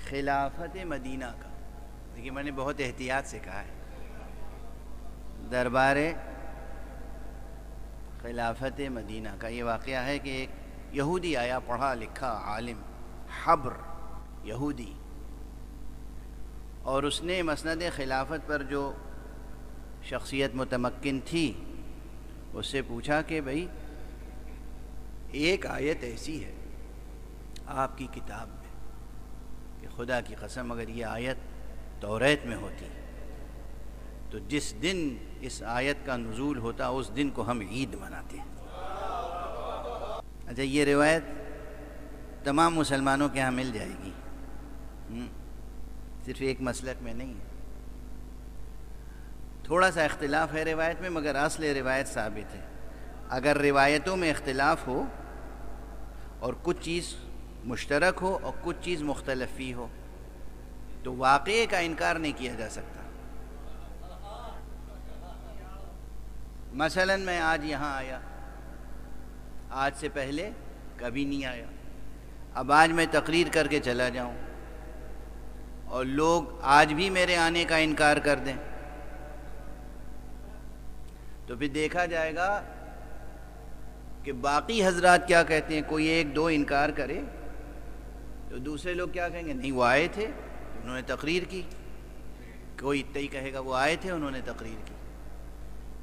خلافت مدینہ کا، دیکھیے میں نے بہت احتیاط سے کہا ہے، دربار خلافت مدینہ کا یہ واقعہ ہے کہ ایک یہودی آیا، پڑھا لکھا عالم حبر یہودی، اور اس نے مسند خلافت پر جو شخصیت متمکن تھی اس سے پوچھا کہ بھئی ایک آیت ایسی ہے آپ کی کتاب میں کہ خدا کی قسم اگر یہ آیت توریت میں ہوتی تو جس دن اس آیت کا نزول ہوتا اس دن کو ہم عید مناتے ہیں۔ اچھا، یہ روایت تمام مسلمانوں کے ہاں مل جائے گی، صرف ایک مسلک میں نہیں ہے، تھوڑا سا اختلاف ہے روایت میں، مگر اصل روایت ثابت ہے۔ اگر روایتوں میں اختلاف ہو اور کچھ چیز مشترک ہو اور کچھ چیز مختلفی ہو تو واقعے کا انکار نہیں کیا جا سکتا۔ مثلا میں آج یہاں آیا، آج سے پہلے کبھی نہیں آیا، اب آج میں تقریر کر کے چلا جاؤں اور لوگ آج بھی میرے آنے کا انکار کر دیں تو پھر دیکھا جائے گا کہ باقی حضرات کیا کہتے ہیں۔ کوئی ایک دو انکار کرے تو دوسرے لوگ کیا کہیں گے، نہیں وہ آئے تھے انہوں نے تقریر کی، کوئی اتنی کہے گا وہ آئے تھے انہوں نے تقریر کی،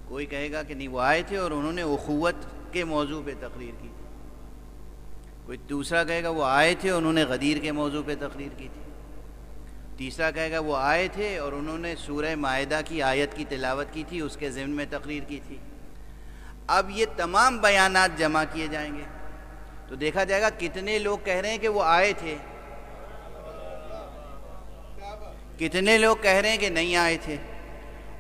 کوئی کہے گا کہ نہیں وہ آئے تھے اور انہوں نے اخوت کے موضوع پہ تقریر کی تھی، کوئی دوسرا کہے گا وہ آئے تھے انہوں نے غدیر کے موضوع پہ تقریر کی تھی، تیسرا کہے گا وہ آئے تھے اور انہوں نے سورہ مائدہ کی آیت کی تلاوت کی تھی، اس کے ضمن میں تقریر کی تھی۔ اب یہ تمام بیانات جمع کیے جائیں گے تو دیکھا جائے گا کتنے لوگ کہہ رہے ہیں کہ وہ آئے تھے، کتنے لوگ کہہ رہے ہیں کہ نہیں آئے تھے،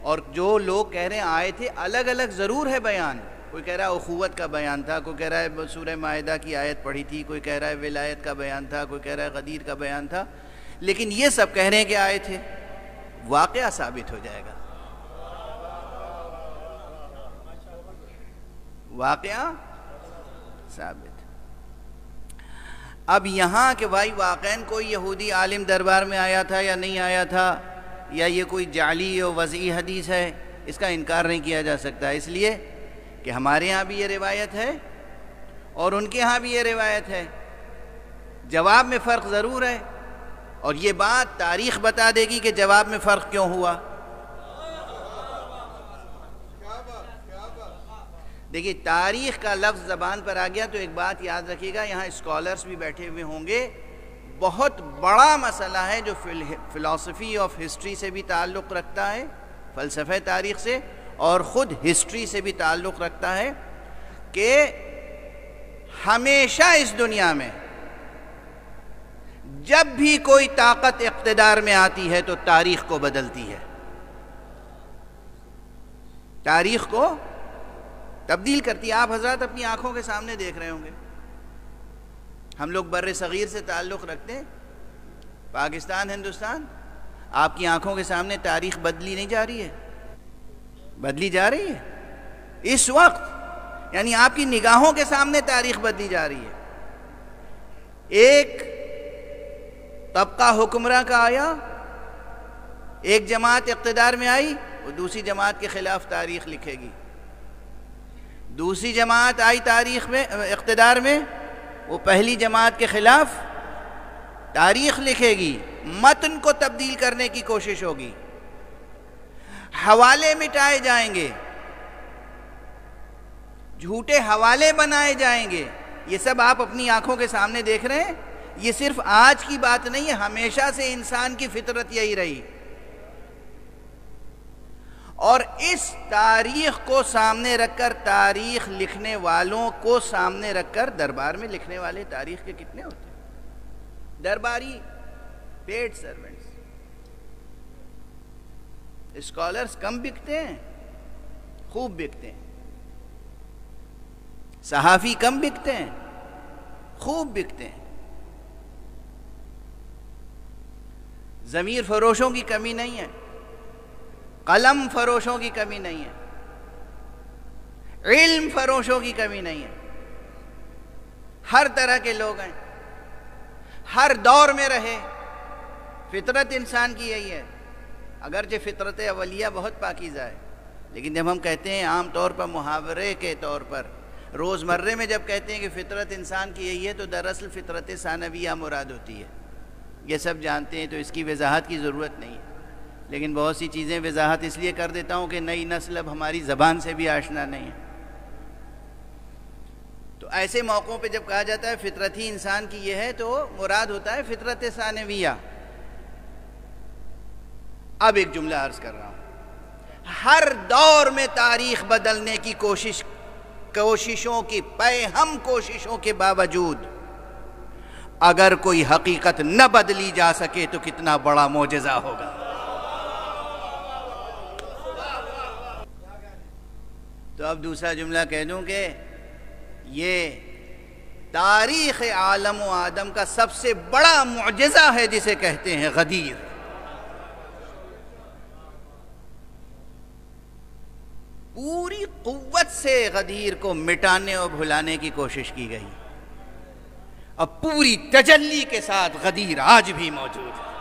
اور جو لوگ کہہ رہے ہیں آئے تھے الگ الگ ضرور ہے بیان، کوئی کہہ رہا ہے اخوت کا بیان تھا، کوئی کہہ رہا ہے سورہ مائدہ کی آیت پڑھی تھی، کوئی کہہ رہا ہے ولایت کا بیان تھا، کوئی کہہ رہا ہے غدیر کا بیان تھا، لیکن یہ سب کہہ رہے ہیں کہ آئے تھے، واقعہ ثابت ہو جائے گا، واقعہ ثابت۔ اب یہاں کہ بھائی واقعاً کوئی یہودی عالم دربار میں آیا تھا یا نہیں آیا تھا، یا یہ کوئی جعلی و وضعی حدیث ہے، اس کا انکار نہیں کیا جا سکتا، اس لیے کہ ہمارے ہاں بھی یہ روایت ہے اور ان کے ہاں بھی یہ روایت ہے، جواب میں فرق ضرور ہے، اور یہ بات تاریخ بتا دے گی کہ جواب میں فرق کیوں ہوا۔ دیکھیے تاریخ کا لفظ زبان پر آ گیا تو ایک بات یاد رکھیے گا، یہاں اسکالرز بھی بیٹھے ہوئے ہوں گے، بہت بڑا مسئلہ ہے جو فلسفی آف ہسٹری سے بھی تعلق رکھتا ہے، فلسفہ تاریخ سے، اور خود ہسٹری سے بھی تعلق رکھتا ہے، کہ ہمیشہ اس دنیا میں جب بھی کوئی طاقت اقتدار میں آتی ہے تو تاریخ کو بدلتی ہے، تاریخ کو تبدیل کرتی ہے۔ آپ حضرات اپنی آنکھوں کے سامنے دیکھ رہے ہوں گے، ہم لوگ بر صغیر سے تعلق رکھتے ہیں، پاکستان ہندوستان، آپ کی آنکھوں کے سامنے تاریخ بدلی نہیں جا رہی ہے، بدلی جا رہی ہے اس وقت، یعنی آپ کی نگاہوں کے سامنے تاریخ بدلی جا رہی ہے۔ ایک طبقہ حکمراں کا آیا، ایک جماعت اقتدار میں آئی، وہ دوسری جماعت کے خلاف تاریخ لکھے گی، دوسری جماعت آئی تاریخ میں اقتدار میں، وہ پہلی جماعت کے خلاف تاریخ لکھے گی، متن کو تبدیل کرنے کی کوشش ہوگی، حوالے مٹائے جائیں گے، جھوٹے حوالے بنائے جائیں گے، یہ سب آپ اپنی آنکھوں کے سامنے دیکھ رہے ہیں۔ یہ صرف آج کی بات نہیں ہے، ہمیشہ سے انسان کی فطرت یہی رہی، اور اس تاریخ کو سامنے رکھ کر، تاریخ لکھنے والوں کو سامنے رکھ کر، دربار میں لکھنے والے تاریخ کے کتنے ہوتے ہیں؟ درباری، پیڈ سرونٹس، اسکالرز کم بکتے ہیں، خوب بکتے ہیں، صحافی کم بکتے ہیں، خوب بکتے ہیں، ضمیر فروشوں کی کمی نہیں ہے، قلم فروشوں کی کمی نہیں ہے، علم فروشوں کی کمی نہیں ہے، ہر طرح کے لوگ ہیں، ہر دور میں رہے، فطرت انسان کی یہی ہے، اگرچہ فطرت اولیہ بہت پاکیزہ ہے، لیکن جب ہم کہتے ہیں عام طور پر محاورے کے طور پر روزمرے میں جب کہتے ہیں کہ فطرت انسان کی یہی ہے تو دراصل فطرت ثانویہ مراد ہوتی ہے، یہ سب جانتے ہیں تو اس کی وضاحت کی ضرورت نہیں ہے، لیکن بہت سی چیزیں وضاحت اس لیے کر دیتا ہوں کہ نئی نسل اب ہماری زبان سے بھی آشنا نہیں ہے۔ تو ایسے موقعوں پہ جب کہا جاتا ہے فطرت ہی انسان کی یہ ہے تو مراد ہوتا ہے فطرت ثانویہ۔ اب ایک جملہ عرض کر رہا ہوں، ہر دور میں تاریخ بدلنے کی کوششوں کی ہم کوششوں کے باوجود اگر کوئی حقیقت نہ بدلی جا سکے تو کتنا بڑا معجزہ ہوگا۔ تو اب دوسرا جملہ کہہ دوں کہ یہ تاریخ عالم و آدم کا سب سے بڑا معجزہ ہے جسے کہتے ہیں غدیر۔ پوری قوت سے غدیر کو مٹانے اور بھلانے کی کوشش کی گئی، اب پوری تجلی کے ساتھ غدیر آج بھی موجود ہے۔